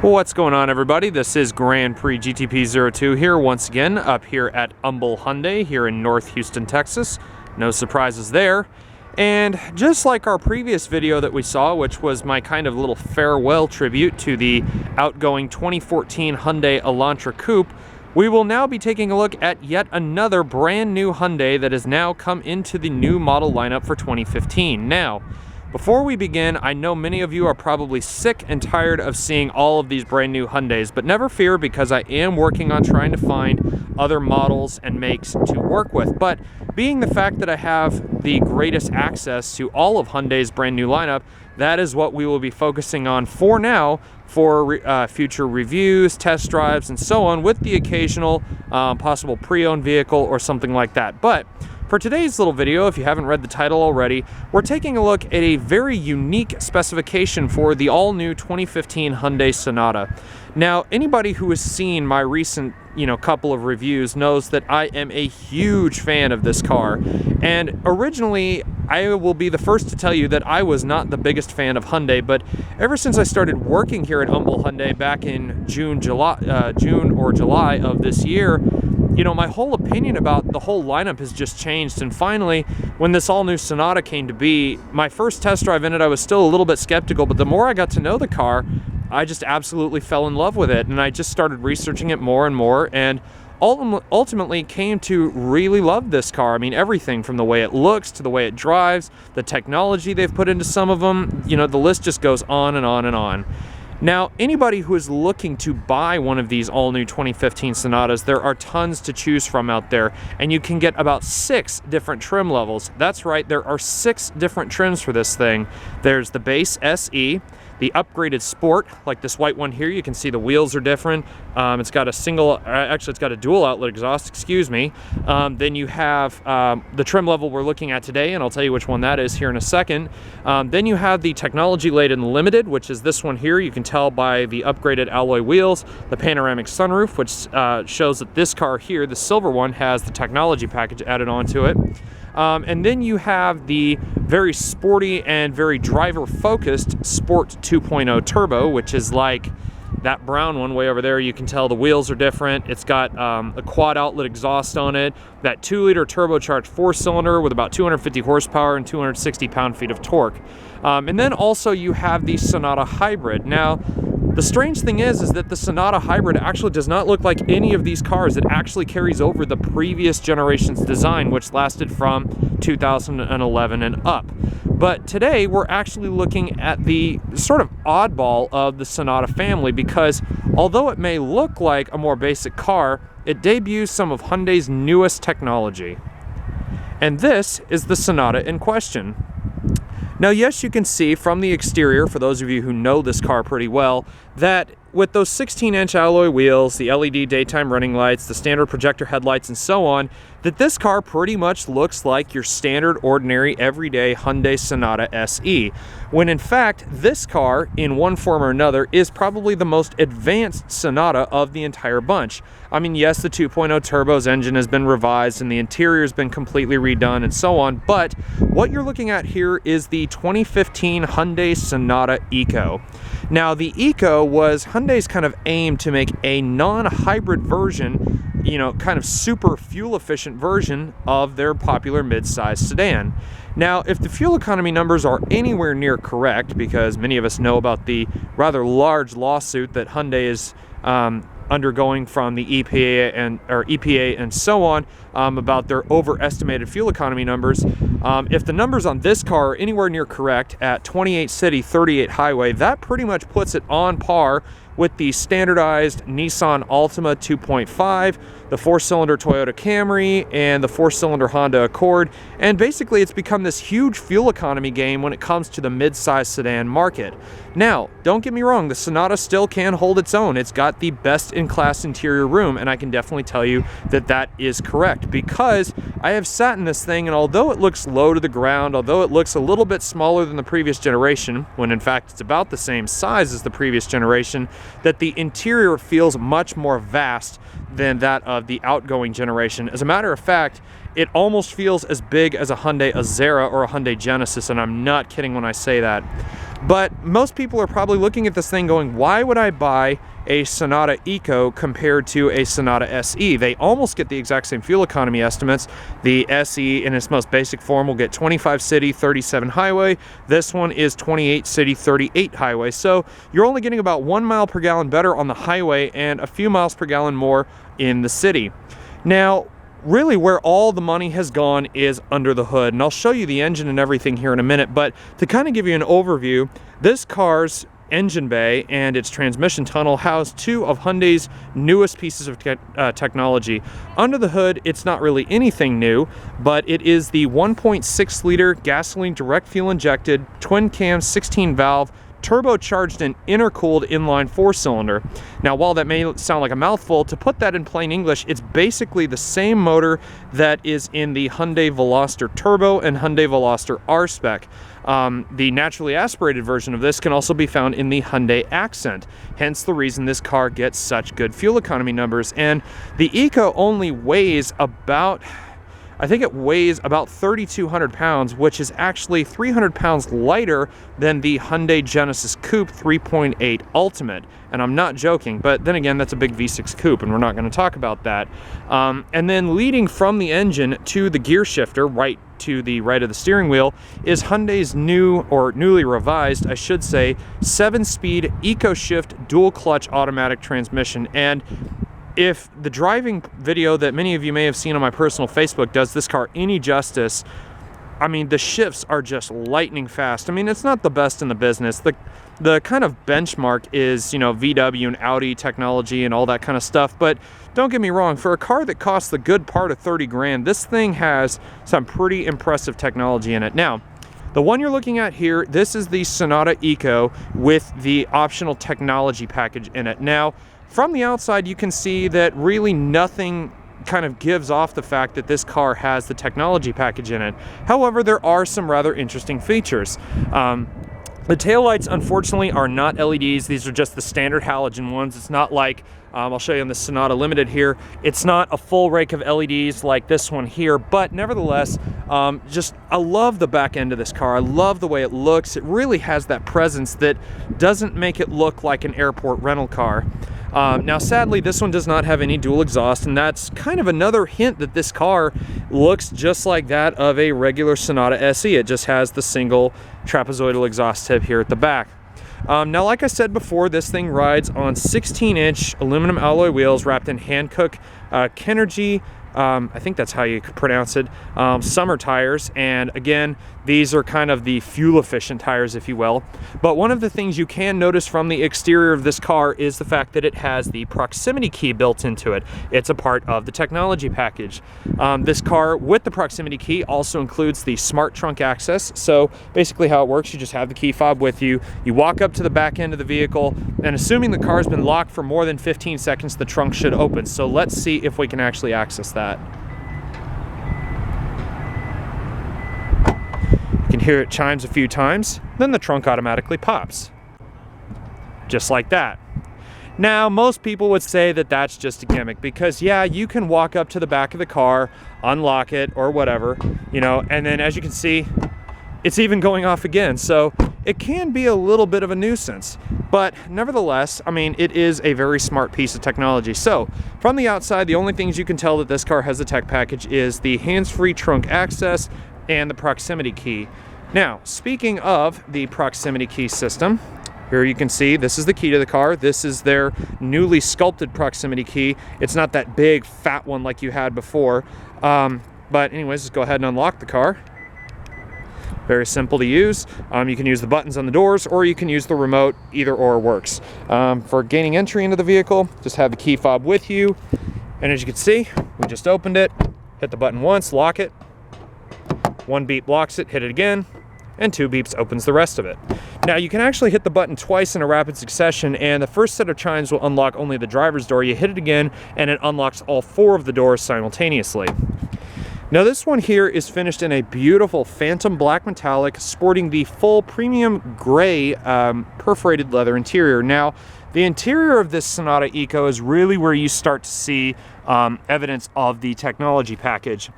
What's going on, everybody? This is Grand Prix GTP02 here once again up here at Humble Hyundai here in North Houston, Texas. No surprises there. And just like our previous video that we saw, which was my kind of little farewell tribute to the outgoing 2014 Hyundai Elantra Coupe, we will now be taking a look at yet another brand new Hyundai that has now come into the new model lineup for 2015. Now, before we begin, I know many of you are probably sick and tired of seeing all of these brand new Hyundais, but never fear, because I am working on trying to find other models and makes to work with. But being the fact that I have the greatest access to all of Hyundai's brand new lineup, that is what we will be focusing on for now for future reviews, test drives, and so on, with the occasional possible pre-owned vehicle or something like that. But for today's little video, if you haven't read the title already, we're taking a look at a very unique specification for the all-new 2015 Hyundai Sonata. Now, anybody who has seen my recent, couple of reviews knows that I am a huge fan of this car. And originally, I will be the first to tell you that I was not the biggest fan of Hyundai, but ever since I started working here at Humble Hyundai back in June or July of this year, my whole opinion about the whole lineup has just changed. And finally, when this all-new Sonata came to be, my first test drive in it, I was still a little bit skeptical, but the more I got to know the car, I just absolutely fell in love with it. And I just started researching it more and more, and ultimately came to really love this car. I mean, everything from the way it looks to the way it drives, the technology they've put into some of them, the list just goes on and on and on. Now, anybody who is looking to buy one of these all-new 2015 Sonatas, there are tons to choose from out there, and you can get about 6 different trim levels. That's right, there are 6 different trims for this thing. There's the base SE, the upgraded Sport, like this white one here. You can see the wheels are different. It's got a dual outlet exhaust, excuse me. Then you have the trim level we're looking at today, and I'll tell you which one that is here in a second. Then you have the Technology Laden Limited, which is this one here. You can tell by the upgraded alloy wheels, the panoramic sunroof, which shows that this car here, the silver one, has the technology package added onto it. And then you have the very sporty and very driver-focused Sport 2.0 Turbo, which is like that brown one way over there. You can tell the wheels are different. It's got a quad outlet exhaust on it, that 2-liter turbocharged 4-cylinder with about 250 horsepower and 260 pound-feet of torque. And then also you have the Sonata Hybrid. Now, the strange thing is that the Sonata Hybrid actually does not look like any of these cars. It actually carries over the previous generation's design, which lasted from 2011 and up. But today, we're actually looking at the sort of oddball of the Sonata family, because although it may look like a more basic car, it debuts some of Hyundai's newest technology. And this is the Sonata in question. Now, yes, you can see from the exterior, for those of you who know this car pretty well, that with those 16-inch alloy wheels, the LED daytime running lights, the standard projector headlights, and so on, that this car pretty much looks like your standard, ordinary, everyday Hyundai Sonata SE, when in fact, this car, in one form or another, is probably the most advanced Sonata of the entire bunch. I mean, yes, the 2.0 Turbo's engine has been revised and the interior has been completely redone and so on, but what you're looking at here is the 2015 Hyundai Sonata Eco. Now, the Eco was Hyundai's kind of aim to make a non-hybrid version, kind of super fuel-efficient version of their popular mid-size sedan. Now, if the fuel economy numbers are anywhere near correct, because many of us know about the rather large lawsuit that Hyundai is undergoing from the EPA and so on, about their overestimated fuel economy numbers. If the numbers on this car are anywhere near correct at 28 city, 38 highway, that pretty much puts it on par with the standardized Nissan Altima 2.5, the 4-cylinder Toyota Camry, and the 4-cylinder Honda Accord. And basically, it's become this huge fuel economy game when it comes to the mid-size sedan market. Now, don't get me wrong, the Sonata still can hold its own. It's got the best-in-class interior room, and I can definitely tell you that that is correct, because I have sat in this thing, and although it looks low to the ground, although it looks a little bit smaller than the previous generation, when in fact it's about the same size as the previous generation, that the interior feels much more vast than that of the outgoing generation. As a matter of fact, it almost feels as big as a Hyundai Azera or a Hyundai Genesis, and I'm not kidding when I say that. But most people are probably looking at this thing going, why would I buy a Sonata Eco compared to a Sonata SE? They almost get the exact same fuel economy estimates. The SE in its most basic form will get 25 city, 37 highway. This one is 28 city, 38 highway. So you're only getting about 1 mile per gallon better on the highway and a few miles per gallon more in the city. Now, really where all the money has gone is under the hood, and I'll show you the engine and everything here in a minute, but to kind of give you an overview, this car's engine bay and its transmission tunnel house two of Hyundai's newest pieces of technology. Under the hood, it's not really anything new, but it is the 1.6 liter gasoline direct fuel injected twin cam 16 valve turbocharged and intercooled inline 4-cylinder. Now, while that may sound like a mouthful, to put that in plain English, it's basically the same motor that is in the Hyundai Veloster Turbo and Hyundai Veloster R-Spec. The naturally aspirated version of this can also be found in the Hyundai Accent, hence the reason this car gets such good fuel economy numbers. And the Eco only weighs about, I think it weighs about 3,200 pounds, which is actually 300 pounds lighter than the Hyundai Genesis Coupe 3.8 Ultimate. And I'm not joking, but then again, that's a big V6 coupe, and we're not going to talk about that. And then leading from the engine to the gear shifter, right to the right of the steering wheel, is Hyundai's new, or newly revised, I should say, 7-speed EcoShift dual clutch automatic transmission. And if the driving video that many of you may have seen on my personal Facebook does this car any justice, I mean, the shifts are just lightning fast. I mean, it's not the best in the business. The kind of benchmark is, you know, VW and Audi technology and all that kind of stuff. But don't get me wrong, for a car that costs the good part of 30 grand, this thing has some pretty impressive technology in it. Now, the one you're looking at here, this is the Sonata Eco with the optional technology package in it. Now, from the outside, you can see that really nothing kind of gives off the fact that this car has the technology package in it. However, there are some rather interesting features. The taillights, unfortunately, are not LEDs. These are just the standard halogen ones. It's not like, I'll show you on the Sonata Limited here, it's not a full rake of LEDs like this one here, but nevertheless, I love the back end of this car. I love the way it looks. It really has that presence that doesn't make it look like an airport rental car. Now, sadly, this one does not have any dual exhaust, and that's kind of another hint that this car looks just like that of a regular Sonata SE. It just has the single trapezoidal exhaust tip here at the back. Now, like I said before, this thing rides on 16-inch aluminum alloy wheels wrapped in Hankook Kenergy, I think that's how you pronounce it, summer tires. And again, these are kind of the fuel-efficient tires, if you will. But one of the things you can notice from the exterior of this car is the fact that it has the proximity key built into it. It's a part of the technology package. This car with the proximity key also includes the smart trunk access. So basically how it works, you just have the key fob with you, you walk up to the back end of the vehicle, and assuming the car's been locked for more than 15 seconds, the trunk should open. So let's see if we can actually access that. You can hear it chimes a few times, then the trunk automatically pops. Just like that. Now, most people would say that that's just a gimmick because, yeah, you can walk up to the back of the car, unlock it or whatever, you know, and then as you can see, it's even going off again. So it can be a little bit of a nuisance, but nevertheless, I mean, it is a very smart piece of technology. So from the outside, the only things you can tell that this car has a tech package is the hands-free trunk access and the proximity key. Now, speaking of the proximity key system, here you can see this is the key to the car. This is their newly sculpted proximity key. It's not that big fat one like you had before. But anyways, just go ahead and unlock the car. Very simple to use. You can use the buttons on the doors or you can use the remote. Either or works. For gaining entry into the vehicle, just have the key fob with you. And as you can see, we just opened it. Hit the button once, lock it. 1 beep locks it, hit it again, and 2 beeps opens the rest of it. Now, you can actually hit the button twice in a rapid succession, and the first set of chimes will unlock only the driver's door. You hit it again, and it unlocks all 4 of the doors simultaneously. Now, this one here is finished in a beautiful phantom black metallic, sporting the full premium gray perforated leather interior. Now, the interior of this Sonata Eco is really where you start to see evidence of the technology package.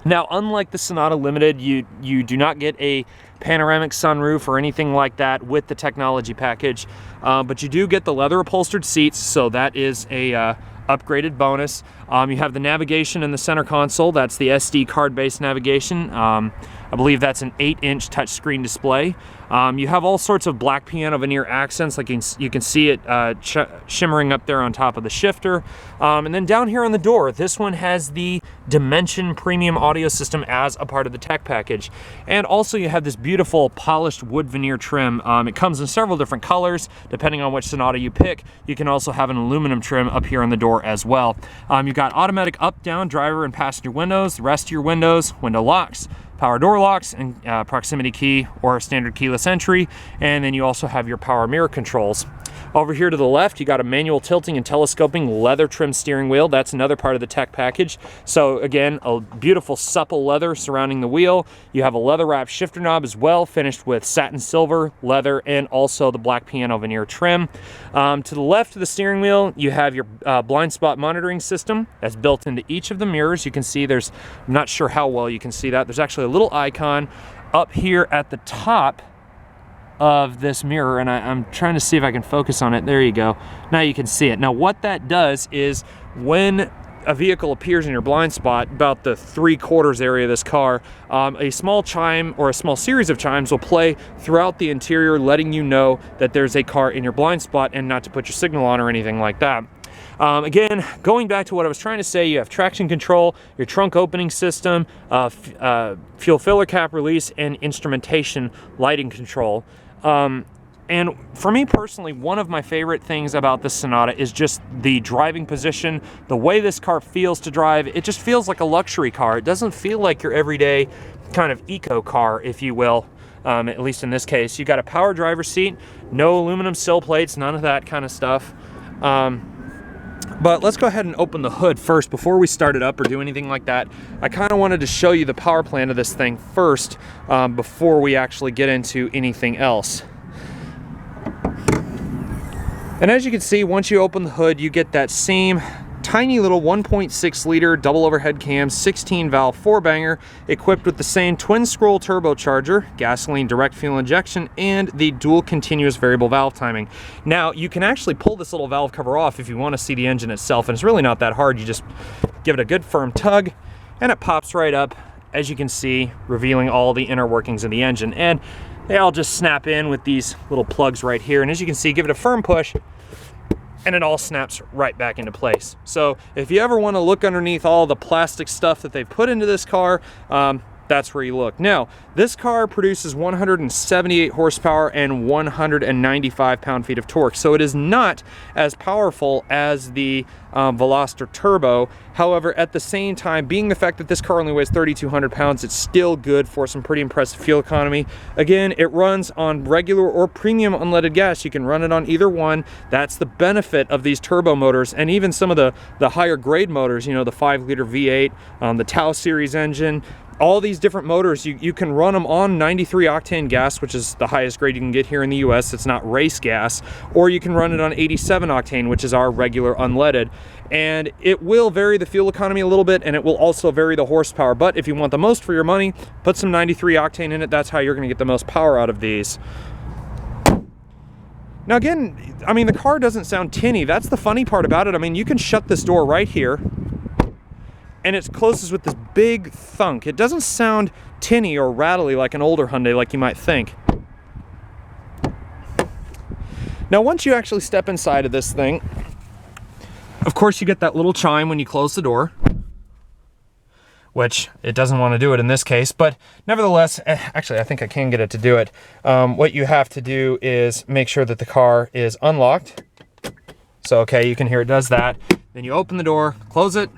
Now, unlike the Sonata Limited, you do not get a panoramic sunroof or anything like that with the technology package, but you do get the leather upholstered seats, so that is a upgraded bonus. You have the navigation in the center console. That's the SD card-based navigation. I believe that's an 8-inch touchscreen display. You have all sorts of black piano veneer accents, like you can see it shimmering up there on top of the shifter. And then down here on the door, this one has the Dimension premium audio system as a part of the tech package. And also you have this beautiful polished wood veneer trim. It comes in several different colors, depending on which Sonata you pick. You can also have an aluminum trim up here on the door as well. You've got automatic up, down, driver, and passenger windows. The rest of your windows, window locks, power door locks, and proximity key or standard keyless entry. And then you also have your power mirror controls. Over here to the left, you got a manual tilting and telescoping leather trim steering wheel. That's another part of the tech package. So again, a beautiful supple leather surrounding the wheel. You have a leather wrapped shifter knob as well, finished with satin silver, leather, and also the black piano veneer trim. To the left of the steering wheel, you have your blind spot monitoring system that's built into each of the mirrors. You can see I'm not sure how well you can see that. There's actually a little icon up here at the top of this mirror, and I'm trying to see if I can focus on it. There you go. Now you can see it. Now what that does is when a vehicle appears in your blind spot, about the 3/4 area of this car, a small chime or a small series of chimes will play throughout the interior, letting you know that there's a car in your blind spot and not to put your signal on or anything like that. Again, going back to what I was trying to say, you have traction control, your trunk opening system, fuel filler cap release, and instrumentation lighting control. And for me personally, one of my favorite things about this Sonata is just the driving position, the way this car feels to drive. It just feels like a luxury car. It doesn't feel like your everyday kind of eco car, if you will, at least in this case. You got a power driver's seat, no aluminum sill plates, none of that kind of stuff. But let's go ahead and open the hood first before we start it up or do anything like that. I kind of wanted to show you the power plant of this thing first before we actually get into anything else. And as you can see, once you open the hood, you get that same tiny little 1.6 liter double overhead cam 16 valve 4-banger equipped with the same twin scroll turbocharger, gasoline direct fuel injection, and the dual continuous variable valve timing. Now you can actually pull this little valve cover off if you want to see the engine itself, and it's really not that hard. You just give it a good firm tug and it pops right up, as you can see, revealing all the inner workings of the engine. And they all just snap in with these little plugs right here, and as you can see, give it a firm push and it all snaps right back into place. So if you ever want to look underneath all the plastic stuff that they've put into this car, that's where you look. Now, this car produces 178 horsepower and 195 pound-feet of torque, so it is not as powerful as the Veloster Turbo. However, at the same time, being the fact that this car only weighs 3,200 pounds, it's still good for some pretty impressive fuel economy. Again, it runs on regular or premium unleaded gas. You can run it on either one. That's the benefit of these turbo motors, and even some of the higher grade motors, you know, the 5-liter V8, the Tau series engine. All these different motors, you can run them on 93 octane gas, which is the highest grade you can get here in the US. It's not race gas. Or you can run it on 87 octane, which is our regular unleaded. And it will vary the fuel economy a little bit, and it will also vary the horsepower. But if you want the most for your money, put some 93 octane in it. That's how you're going to get the most power out of these. Now again, I mean, the car doesn't sound tinny. That's the funny part about it. I mean, you can shut this door right here, and it closes with this big thunk. It doesn't sound tinny or rattly like an older Hyundai like you might think. Now once you actually step inside of this thing, of course you get that little chime when you close the door, which it doesn't want to do it in this case, but nevertheless, actually I think I can get it to do it. What you have to do is make sure that the car is unlocked. So okay, you can hear it does that. Then you open the door, close it.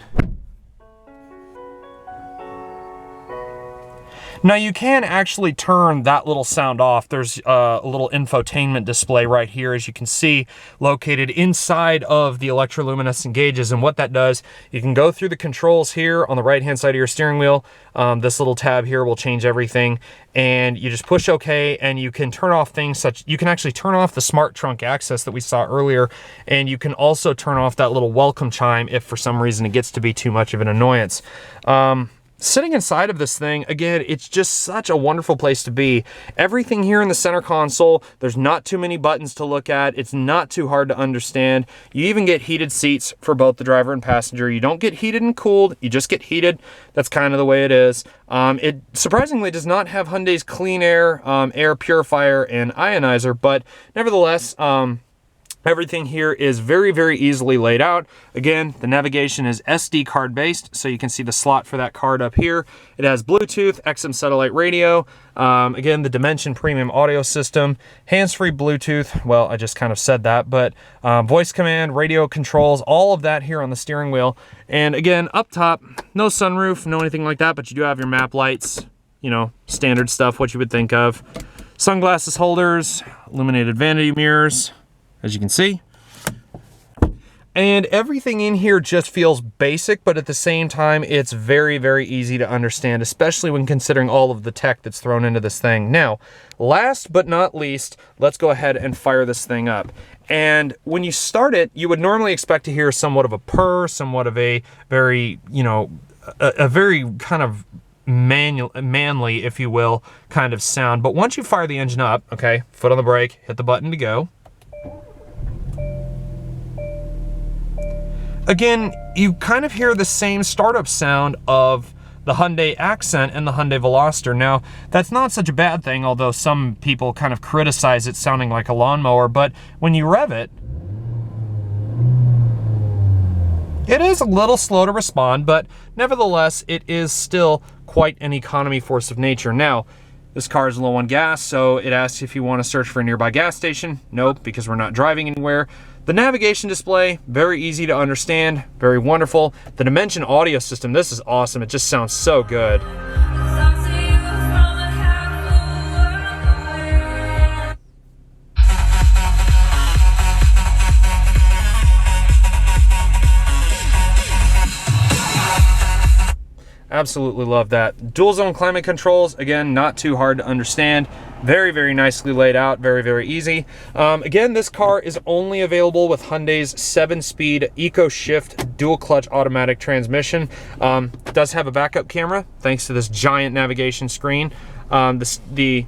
Now you can actually turn that little sound off. There's a little infotainment display right here, as you can see, located inside of the electroluminescent gauges. And what that does, you can go through the controls here on the right-hand side of your steering wheel. This little tab here will change everything. And you just push OK, and you can turn off things such, you can actually turn off the smart trunk access that we saw earlier. And you can also turn off that little welcome chime if for some reason it gets to be too much of an annoyance. Sitting inside of this thing, again, it's just such a wonderful place to be. Everything here in the center console, there's not too many buttons to look at. It's not too hard to understand. You even get heated seats for both the driver and passenger. You don't get heated and cooled, you just get heated. That's kind of the way it is. It surprisingly does not have Hyundai's clean air, air purifier and ionizer, but nevertheless, everything here is very, very easily laid out. Again, the navigation is SD card based, so you can see the slot for that card up here. It has Bluetooth, XM satellite radio, again, the Dimension premium audio system, hands-free Bluetooth, well, I just kind of said that, but voice command, radio controls, all of that here on the steering wheel. And again, up top, no sunroof, no anything like that, but you do have your map lights, you know, standard stuff, what you would think of. Sunglasses holders, illuminated vanity mirrors, as you can see. And everything in here just feels basic, but at the same time, it's very, very easy to understand, especially when considering all of the tech that's thrown into this thing. Now, last but not least, let's go ahead and fire this thing up. And when you start it, you would normally expect to hear somewhat of a purr, somewhat of a very, you know, a very kind of manly, if you will, kind of sound. But once you fire the engine up, okay, foot on the brake, hit the button to go. Again, you kind of hear the same startup sound of the Hyundai Accent and the Hyundai Veloster. Now, that's not such a bad thing, although some people kind of criticize it sounding like a lawnmower, but when you rev it, it is a little slow to respond, but nevertheless, it is still quite an economy force of nature. Now, this car is low on gas, so it asks if you want to search for a nearby gas station. Nope, because we're not driving anywhere. The navigation display, very easy to understand, very wonderful. The Dimension audio system, this is awesome. It just sounds so good. Absolutely love that. Dual zone climate controls, again, not too hard to understand. Very, very nicely laid out, very, very easy. Again, this car is only available with Hyundai's 7-speed Eco Shift dual clutch automatic transmission. It does have a backup camera, thanks to this giant navigation screen. The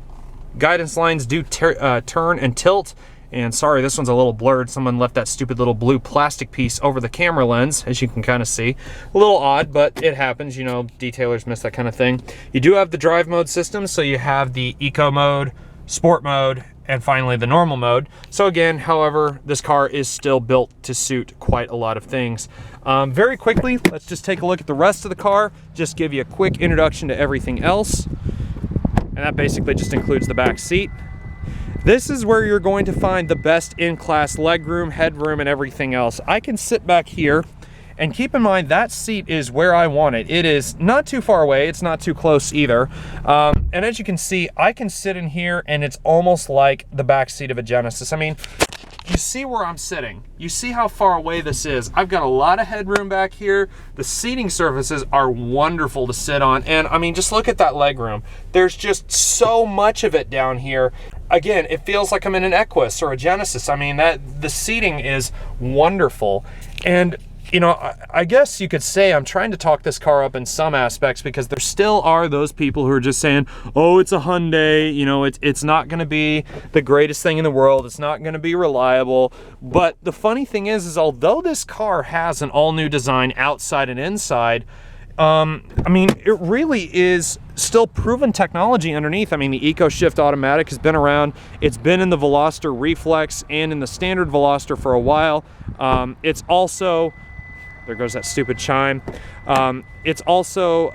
guidance lines do turn and tilt. And sorry, this one's a little blurred. Someone left that stupid little blue plastic piece over the camera lens, as you can kind of see. A little odd, but it happens, you know, detailers miss that kind of thing. You do have the drive mode system, so you have the eco mode, sport mode, and finally the normal mode. So again, however, this car is still built to suit quite a lot of things. Very quickly, let's just take a look at the rest of the car, just give you a quick introduction to everything else. And that basically just includes the back seat. This is where you're going to find the best in-class legroom, headroom, and everything else. I can sit back here, and keep in mind that seat is where I want it. It is not too far away, it's not too close either. And as you can see, I can sit in here and it's almost like the back seat of a Genesis. I mean, you see where I'm sitting. You see how far away this is. I've got a lot of headroom back here. The seating surfaces are wonderful to sit on. And I mean, just look at that legroom. There's just so much of it down here. Again, it feels like I'm in an Equus or a Genesis. I mean, the seating is wonderful. And you know, I guess you could say I'm trying to talk this car up in some aspects, because there still are those people who are just saying, oh, it's a Hyundai, you know, it's not going to be the greatest thing in the world, it's not going to be reliable. But the funny thing is although this car has an all-new design outside and inside, I mean, it really is still proven technology underneath. I mean, the Eco Shift Automatic has been around. It's been in the Veloster Reflex and in the standard Veloster for a while. It's also... There goes that stupid chime. It's also,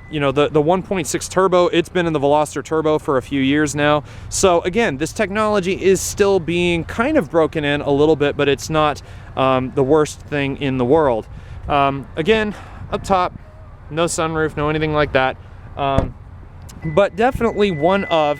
you know, the 1.6 turbo, it's been in the Veloster Turbo for a few years now. So again, this technology is still being kind of broken in a little bit, but it's not the worst thing in the world. Again, up top, no sunroof, no anything like that. But definitely one of...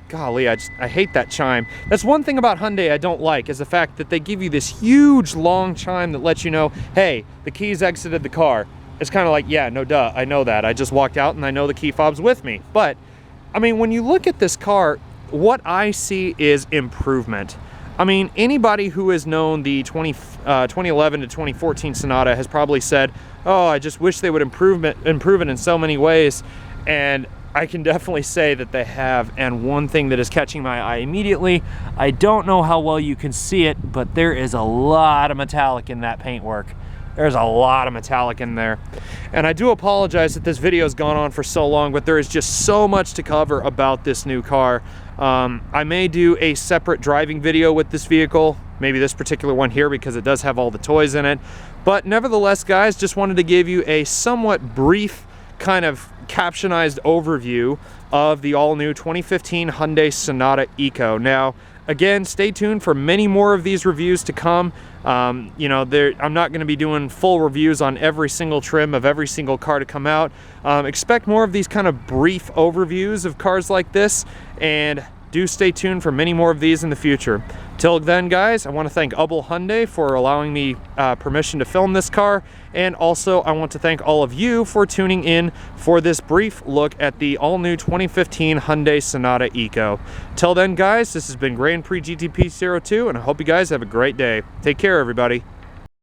Golly, I hate that chime. That's one thing about Hyundai I don't like, is the fact that they give you this huge long chime that lets you know, hey, the keys exited the car. It's kind of like, yeah, no duh, I know that. I just walked out and I know the key fob's with me. But, I mean, when you look at this car, what I see is improvement. I mean, anybody who has known the 2011 to 2014 Sonata has probably said, oh, I just wish they would improve it in so many ways. And I can definitely say that they have. And one thing that is catching my eye immediately, I don't know how well you can see it, but there is a lot of metallic in that paintwork. There's a lot of metallic in there. And I do apologize that this video has gone on for so long, but there is just so much to cover about this new car. I may do a separate driving video with this vehicle, maybe this particular one here, because it does have all the toys in it. But nevertheless, guys, just wanted to give you a somewhat brief kind of captionized overview of the all-new 2015 Hyundai Sonata Eco. Now, again, stay tuned for many more of these reviews to come. You know, I'm not going to be doing full reviews on every single trim of every single car to come out. Expect more of these kind of brief overviews of cars like this, and do stay tuned for many more of these in the future. Till then, guys, I want to thank Umbel Hyundai for allowing me permission to film this car, and also I want to thank all of you for tuning in for this brief look at the all-new 2015 Hyundai Sonata Eco. Till then, guys, this has been Grand Prix GTP 02, and I hope you guys have a great day. Take care, everybody.